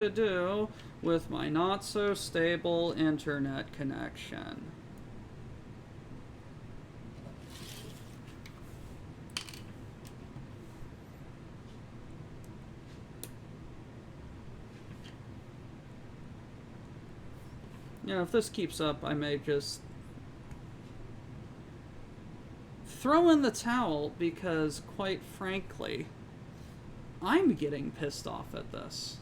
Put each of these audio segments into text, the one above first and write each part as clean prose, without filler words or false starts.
to do with my not so stable internet connection. You know, if this keeps up, I may just throw in the towel because, quite frankly, I'm getting pissed off at this.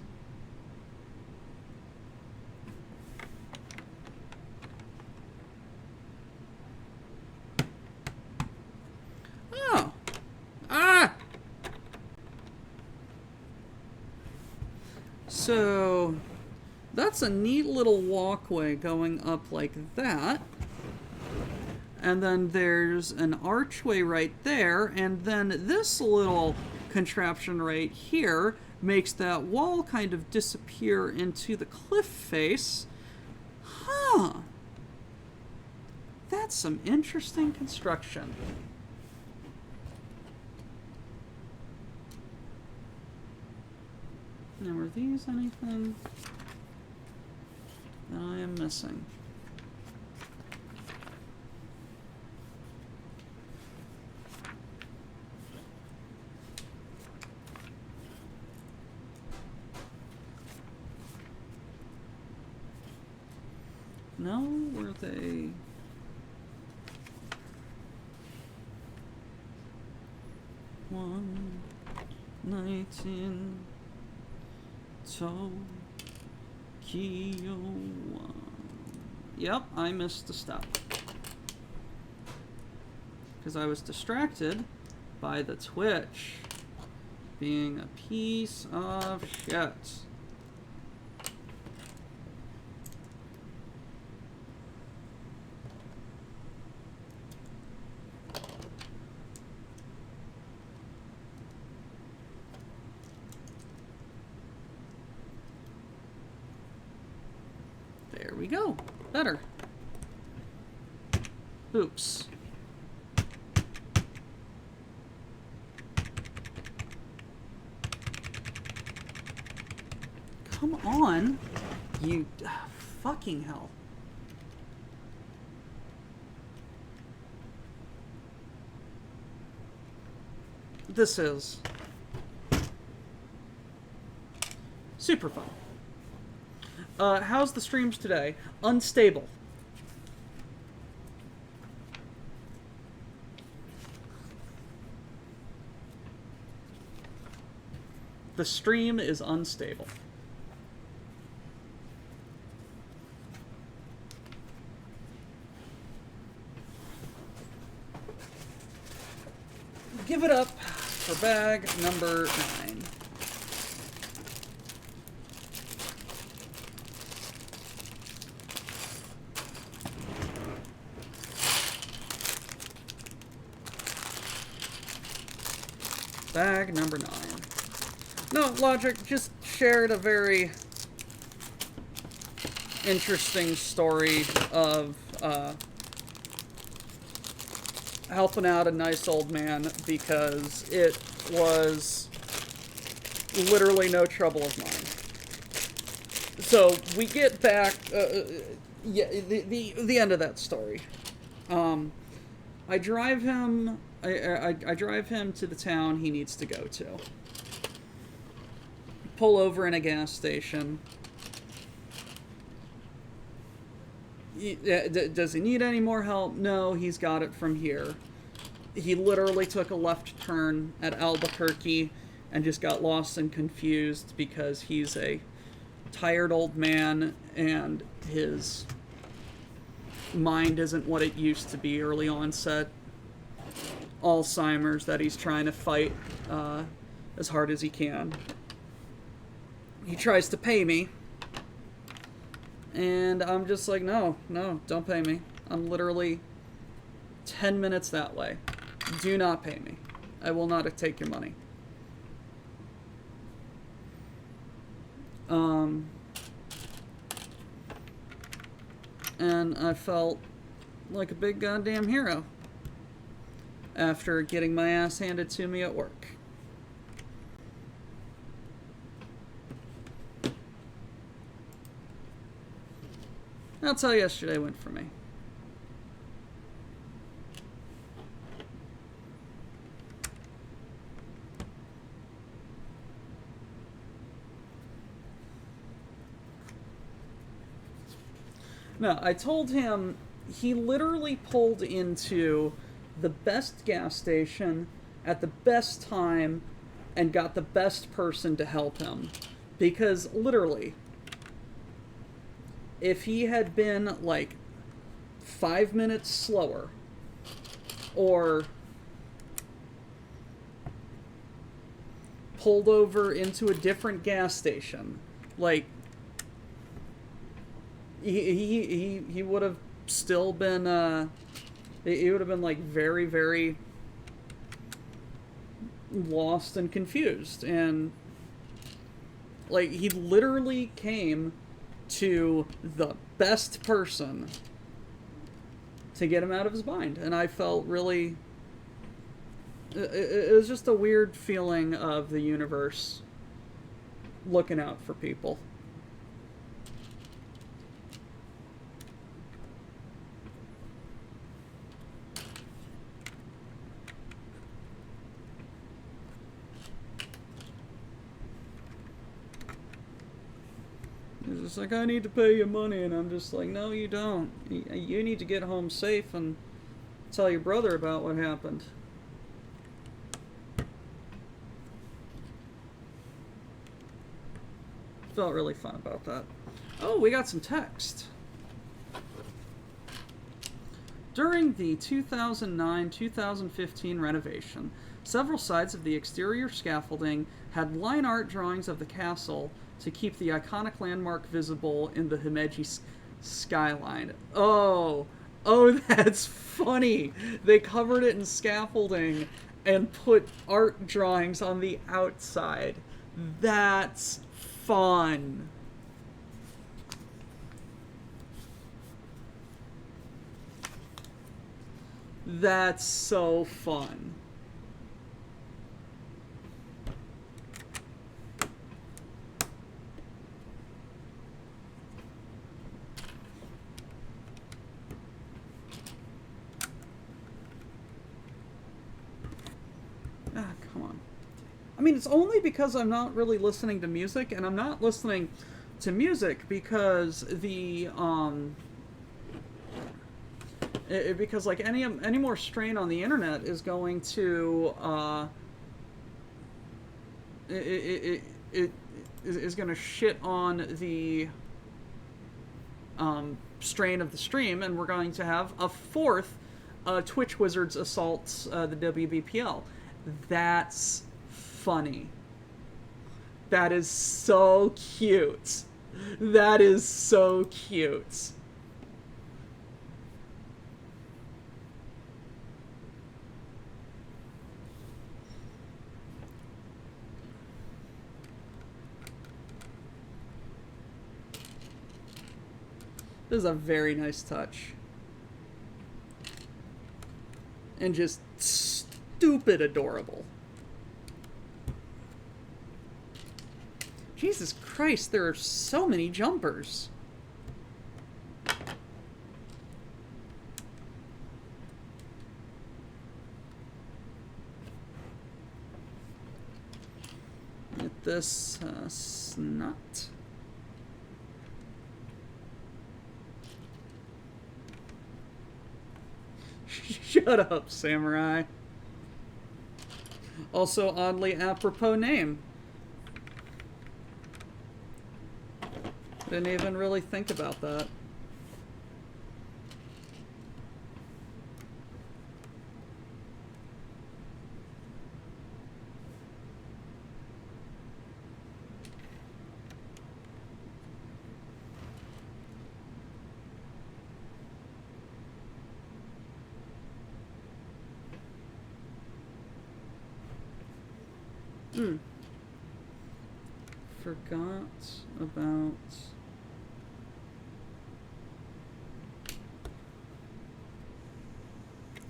Oh. Ah! So, that's a neat little walkway going up like that. And then there's an archway right there, and then this little contraption right here makes that wall kind of disappear into the cliff face. Huh. That's some interesting construction. Now, are these anything that I am missing? No, were they? One night in Tokyo. Yep, I missed a step. Because I was distracted by the Twitch being a piece of shit. There we go. Better. Oops. Come on. You... fucking hell. This is super fun. How's the streams today? Unstable. The stream is unstable. Give it up for bag number 9. Bag number 9. No, Logic just shared a very interesting story of helping out a nice old man because it was literally no trouble of mine. So we get back, yeah, the end of that story. I drive him. I drive him to the town he needs to go to. Pull over in a gas station. Does he need any more help? No, he's got it from here. He literally took a left turn at Albuquerque and just got lost and confused because he's a tired old man and his mind isn't what it used to be, early onset Alzheimer's that he's trying to fight as hard as he can. He tries to pay me, and I'm just like, no, don't pay me. I'm literally 10 minutes that way. Do not pay me. I will not take your money. And I felt like a big goddamn hero after getting my ass handed to me at work. That's how yesterday went for me. No, I told him he literally pulled into the best gas station at the best time and got the best person to help him. Because literally, if he had been like 5 minutes slower or pulled over into a different gas station, like he would have still been he would have been like very, very lost and confused. And like he literally came to the best person to get him out of his mind. And I felt really, it was just a weird feeling of the universe looking out for people. It's just like, I need to pay you money, and I'm just like, no, you don't. You need to get home safe and tell your brother about what happened. Felt really fun about that. Oh, we got some text. During the 2009-2015 renovation, several sides of the exterior scaffolding had line art drawings of the castle to keep the iconic landmark visible in the Himeji skyline. Oh, that's funny. They covered it in scaffolding and put art drawings on the outside. That's fun. That's so fun. Come on. I mean, it's only because I'm not really listening to music, and I'm not listening to music because because like any more strain on the internet is going to it is going to shit on the strain of the stream, and we're going to have a fourth Twitch Wizards assaults the WBPL. That's funny. That is so cute. That is so cute. This is a very nice touch. And just stupid adorable. Jesus Christ, there are so many jumpers. Get this snot. Shut up, Samurai. Also, oddly apropos name. Didn't even really think about that. Forgot about...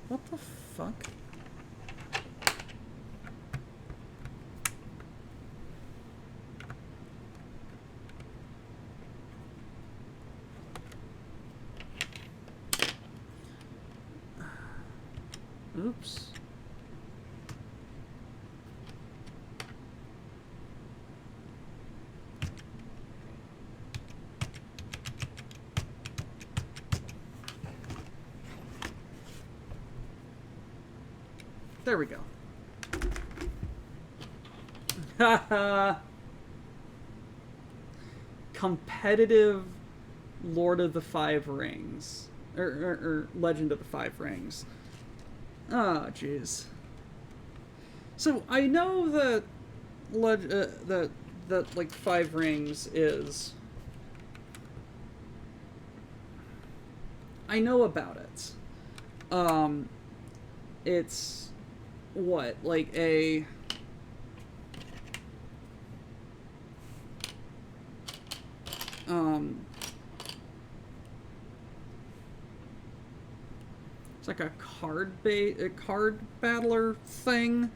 What the fuck? Oops. There we go. Haha. Competitive Lord of the Five Rings. Or Legend of the Five Rings. Ah, jeez. So I know that that like Five Rings is. I know about it. It's what, like a it's like a card battler thing.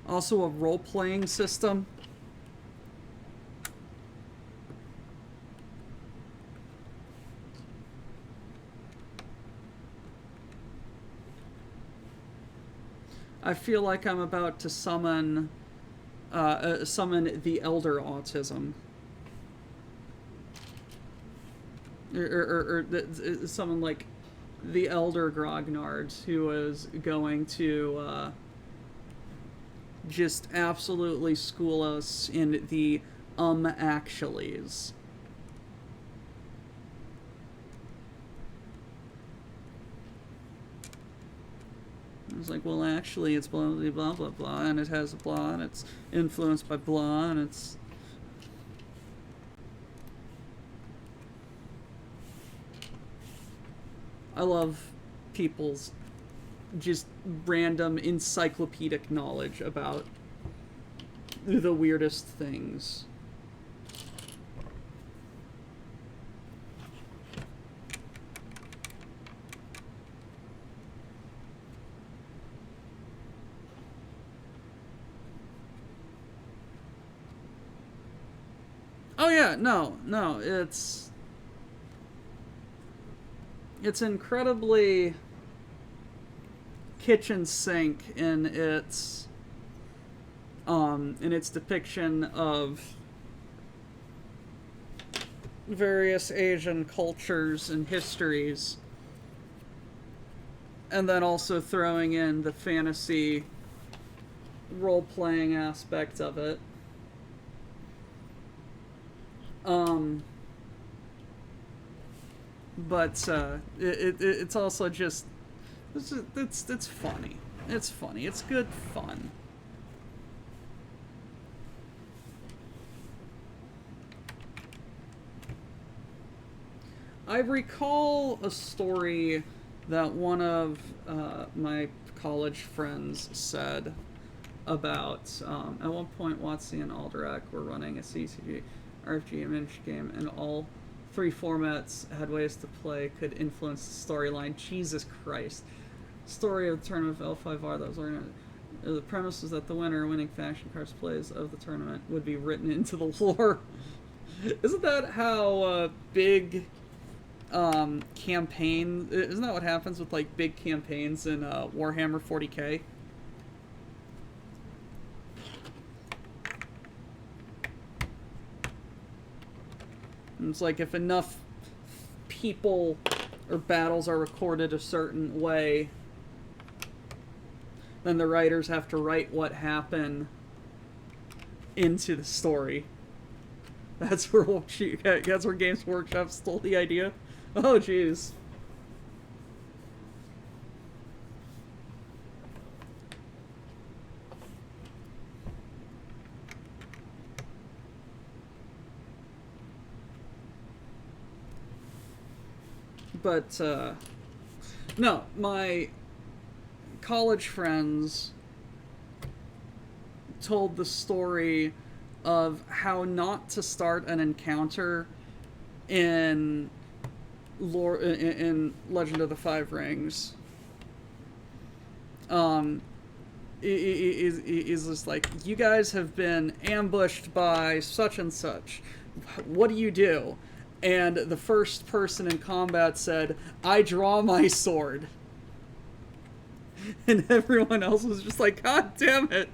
Also a role-playing system. I feel like I'm about to summon the Elder Autism. Or summon like the Elder Grognard, who is going to just absolutely school us in the actuallys. It's like, well, actually, it's blah, blah, blah, blah, blah, and it has a blah, and it's influenced by blah, and it's... I love people's just random encyclopedic knowledge about the weirdest things. Oh yeah, no, it's incredibly kitchen sink in its depiction of various Asian cultures and histories, and then also throwing in the fantasy role-playing aspect of it. But it's also just it's funny. It's funny. It's good fun. I recall a story that one of my college friends said about at one point Watsi and Alderac were running a CCG RPG image game, and all three formats had ways to play could influence the storyline. Jesus Christ. Story of the tournament of L5R that was organized. The premise was that the winning faction cards plays of the tournament would be written into the lore. Isn't that how big campaign... Isn't that what happens with like big campaigns in Warhammer 40k? It's like if enough people or battles are recorded a certain way, then the writers have to write what happened into the story. That's where Games Workshop stole the idea. Oh, jeez. But, no, my college friends told the story of how not to start an encounter in in Legend of the Five Rings. is just like, you guys have been ambushed by such and such. What do you do? And the first person in combat said, I draw my sword. And everyone else was just like, God damn it.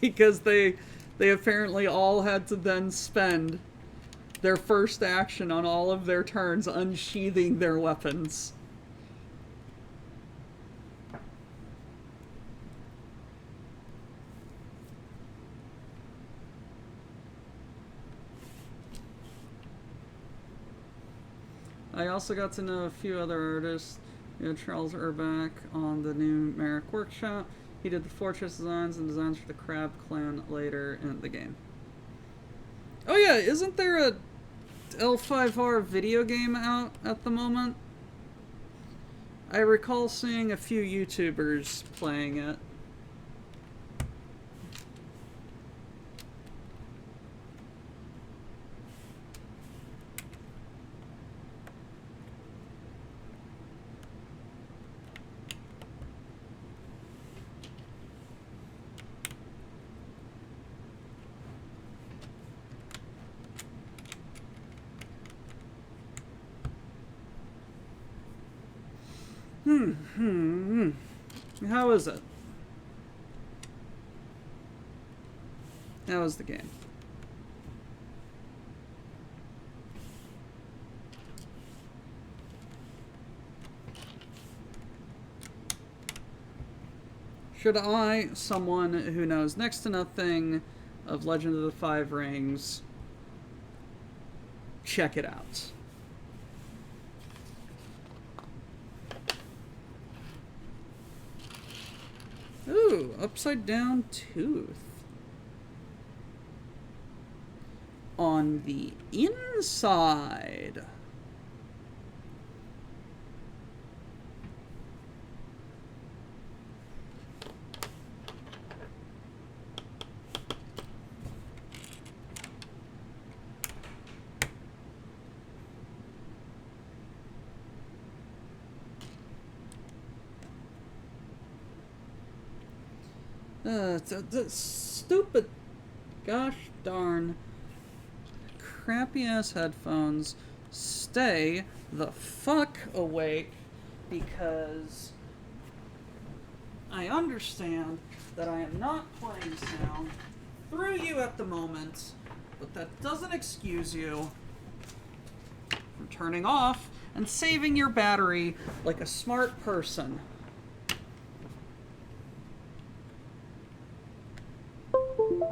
Because they apparently all had to then spend their first action on all of their turns unsheathing their weapons. I also got to know a few other artists. Charles Urbach on the new Merrick Workshop. He did the fortress designs and designs for the Crab Clan later in the game. Oh yeah, isn't there a L5R video game out at the moment? I recall seeing a few YouTubers playing it. How is it? How is the game? Should I, someone who knows next to nothing of Legend of the Five Rings, check it out? Ooh, upside down tooth. On the inside. Stupid, gosh darn, crappy ass headphones. Stay the fuck awake, because I understand that I am not playing sound through you at the moment, but that doesn't excuse you from turning off and saving your battery like a smart person.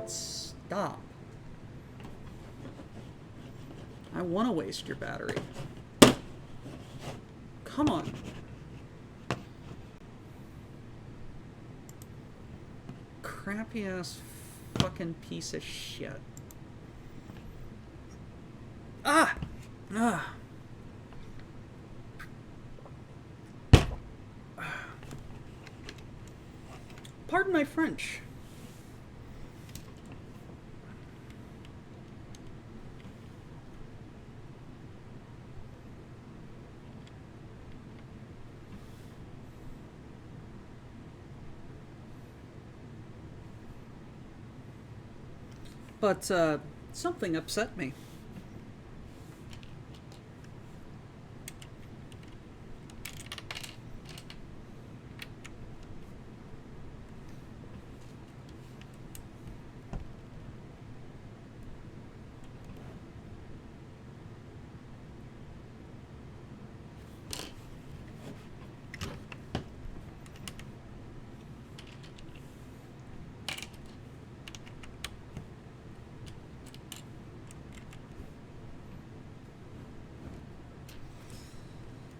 Stop. I want to waste your battery. Come on. Crappy ass fucking piece of shit. Ah! Ah! Pardon my French. But, something upset me.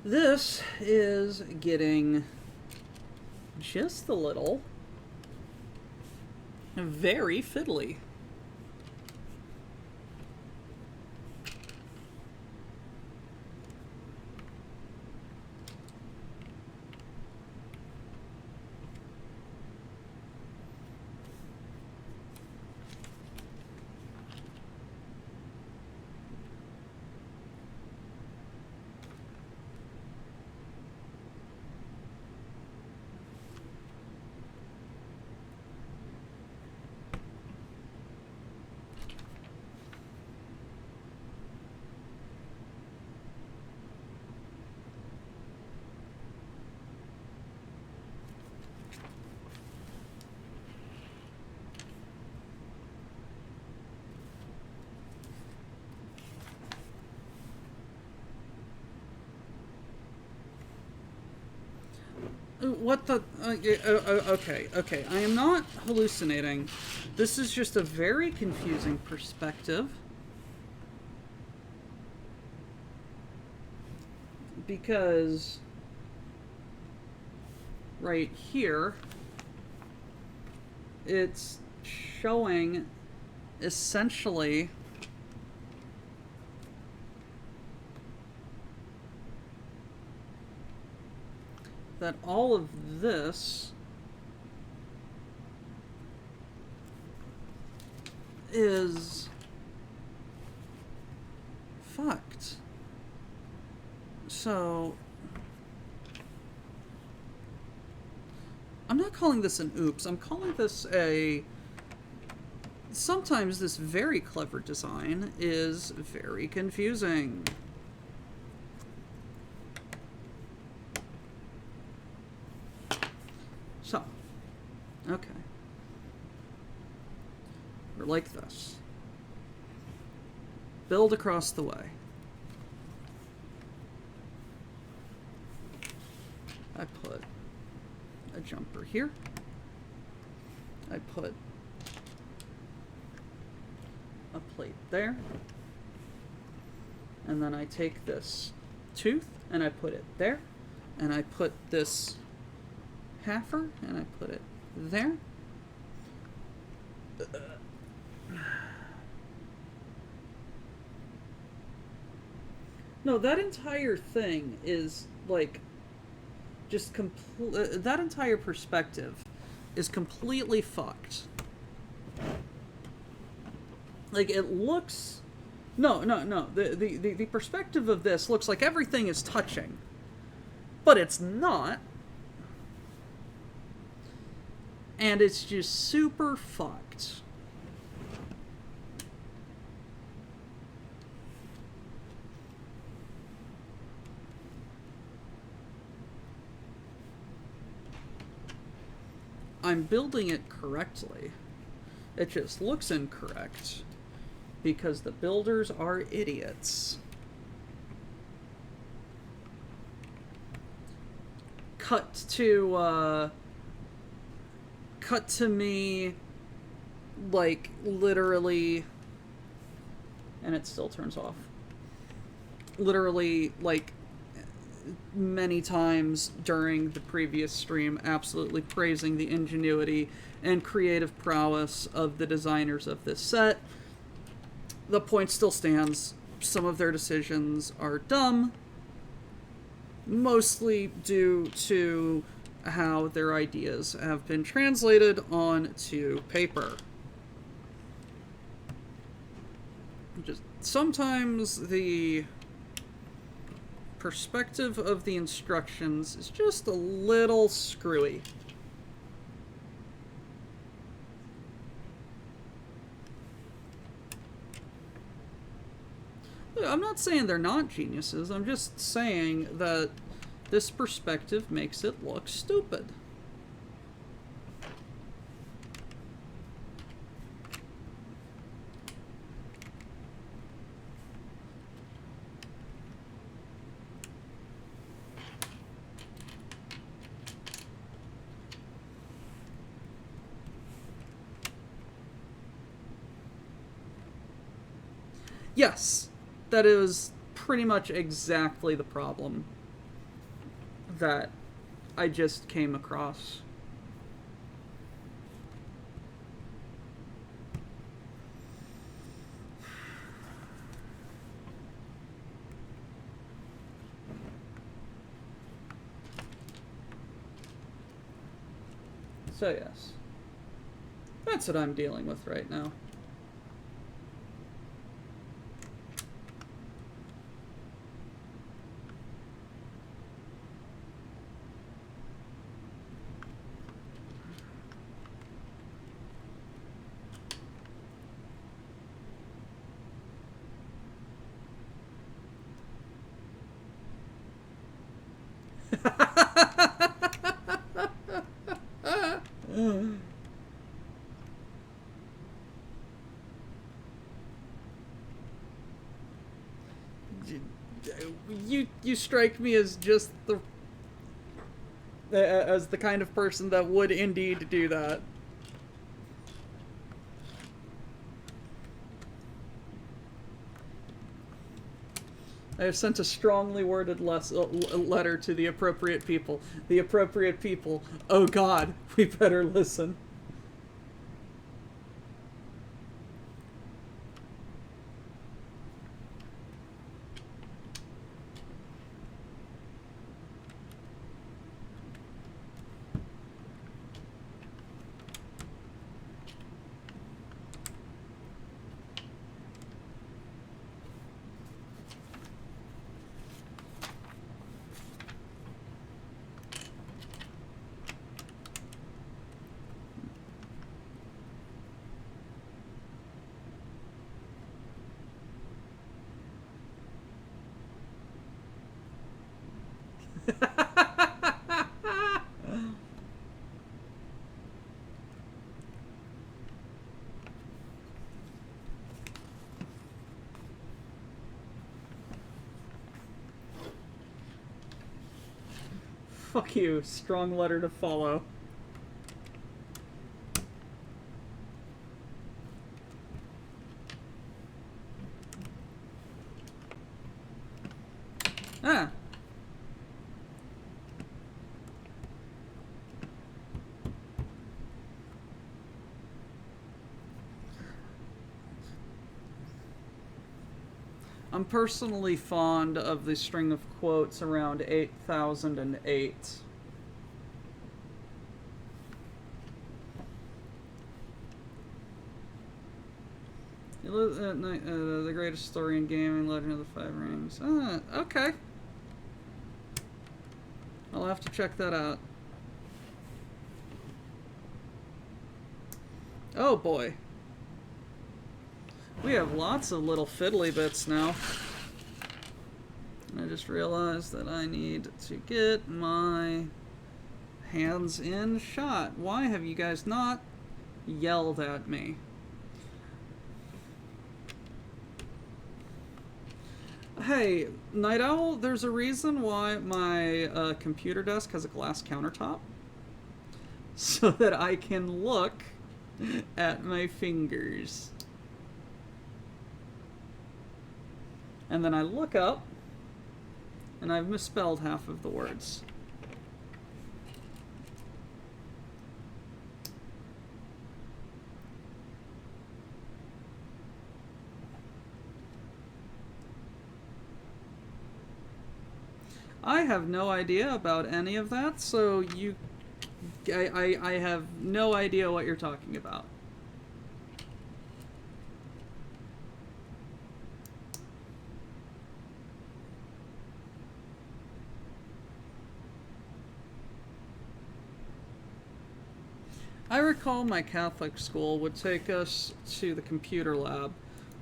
This is getting just a little very fiddly. What the? Okay, okay. I am not hallucinating. This is just a very confusing perspective. Because right here, it's showing essentially that all of this is fucked. So I'm not calling this an oops. I'm calling this a... Sometimes this very clever design is very confusing. So, okay. We're like this. Build across the way. I put a jumper here. I put a plate there. And then I take this tooth and I put it there. And I put this halfer and I put it there. No, that entire thing is like just that entire perspective is completely fucked. Like it looks no. The perspective of this looks like everything is touching. But it's not. And it's just super fucked. I'm building it correctly. It just looks incorrect because the builders are idiots. Cut to me, like, literally, and it still turns off. Literally, like, many times during the previous stream, absolutely praising the ingenuity and creative prowess of the designers of this set. The point still stands. Some of their decisions are dumb, mostly due to how their ideas have been translated onto paper. Just sometimes the perspective of the instructions is just a little screwy. I'm not saying they're not geniuses, I'm just saying that this perspective makes it look stupid. Yes, that is pretty much exactly the problem that I just came across. So yes, that's what I'm dealing with right now. You strike me as just the as the kind of person that would indeed do that. I have sent a strongly worded letter to the appropriate people. The appropriate people. Oh God, we better listen. Fuck you. Strong letter to follow. Ah. I'm personally fond of the string of quotes around 8008. You live at night, the greatest story in gaming, Legend of the Five Rings. Ah, okay. I'll have to check that out. Oh boy. We have lots of little fiddly bits now. I just realized that I need to get my hands in shot. Why have you guys not yelled at me? Hey, Night Owl, there's a reason why my computer desk has a glass countertop. So that I can look at my fingers. And then I look up, and I've misspelled half of the words. I have no idea about any of that, so I have no idea what you're talking about. I recall my Catholic school would take us to the computer lab,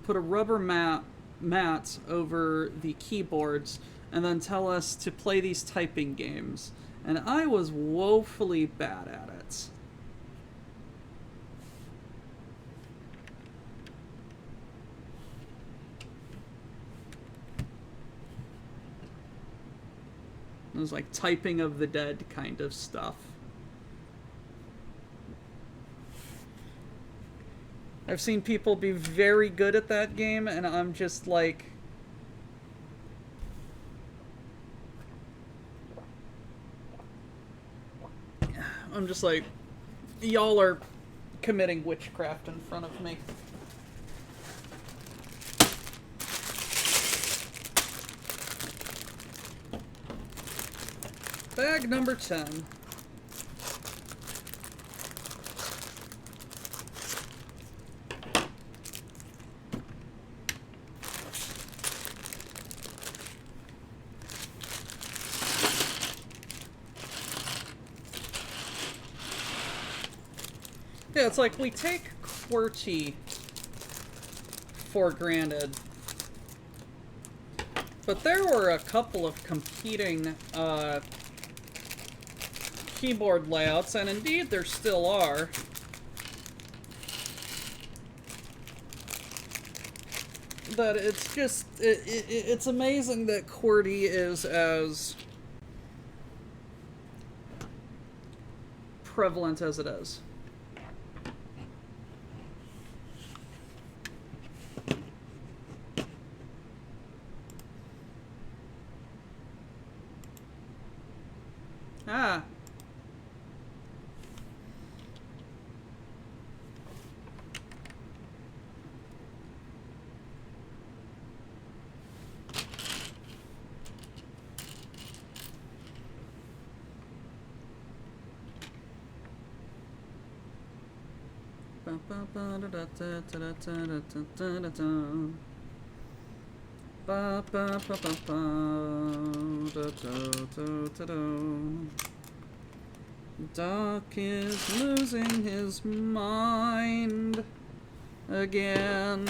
put a rubber mat over the keyboards, and then tell us to play these typing games. And I was woefully bad at it. It was like typing of the dead kind of stuff. I've seen people be very good at that game, and I'm just like... I'm just like, y'all are committing witchcraft in front of me. Bag number 10. Yeah, it's like we take QWERTY for granted. But there were a couple of competing keyboard layouts, and indeed there still are. But it's just, it's amazing that QWERTY is as prevalent as it is. Ah. Doc is losing his mind again.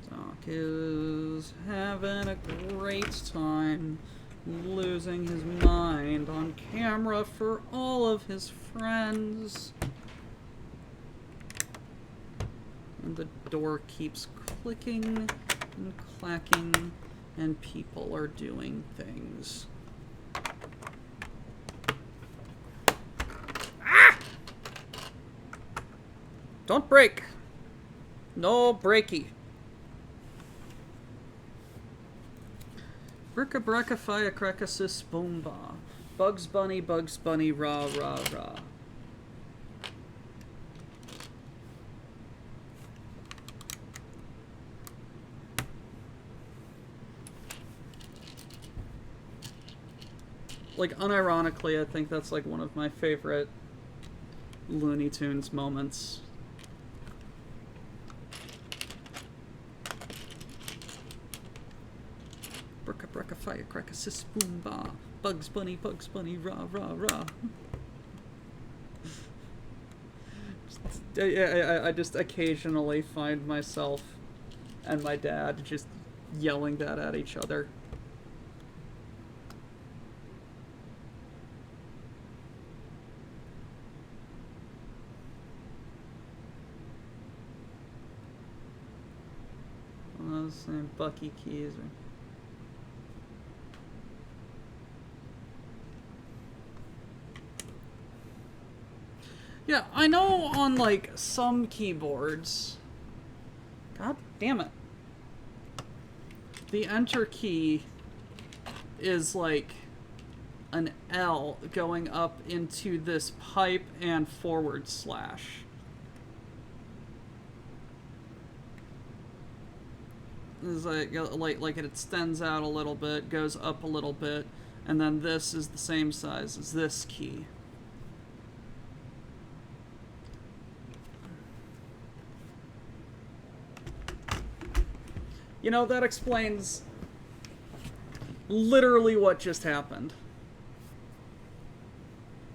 Doc is having a great time losing his mind on camera for all of his friends. And the door keeps clicking and clacking, and people are doing things. Ah! Don't break. No breaky. Bricka bricka firecracker sis boom ba. Bugs Bunny, rah rah rah. Like, unironically, I think that's like one of my favorite Looney Tunes moments. Bricka bricka firecracker sis boom ba. Bugs Bunny, rah rah rah. I just occasionally find myself and my dad just yelling that at each other. And Bucky Keys. Yeah, I know on like some keyboards. God damn it. The enter key is like an L going up into this pipe and forward slash. Is like it extends out a little bit, goes up a little bit, and then this is the same size as this key. You know, that explains literally what just happened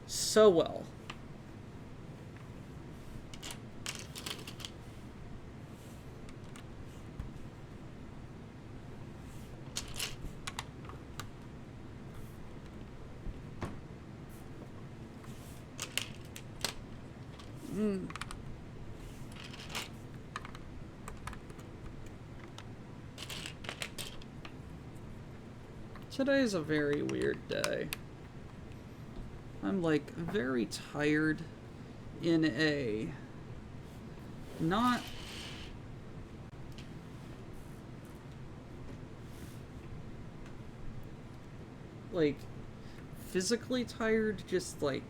so well. Today's a very weird day. I'm like very tired in a not like physically tired, just like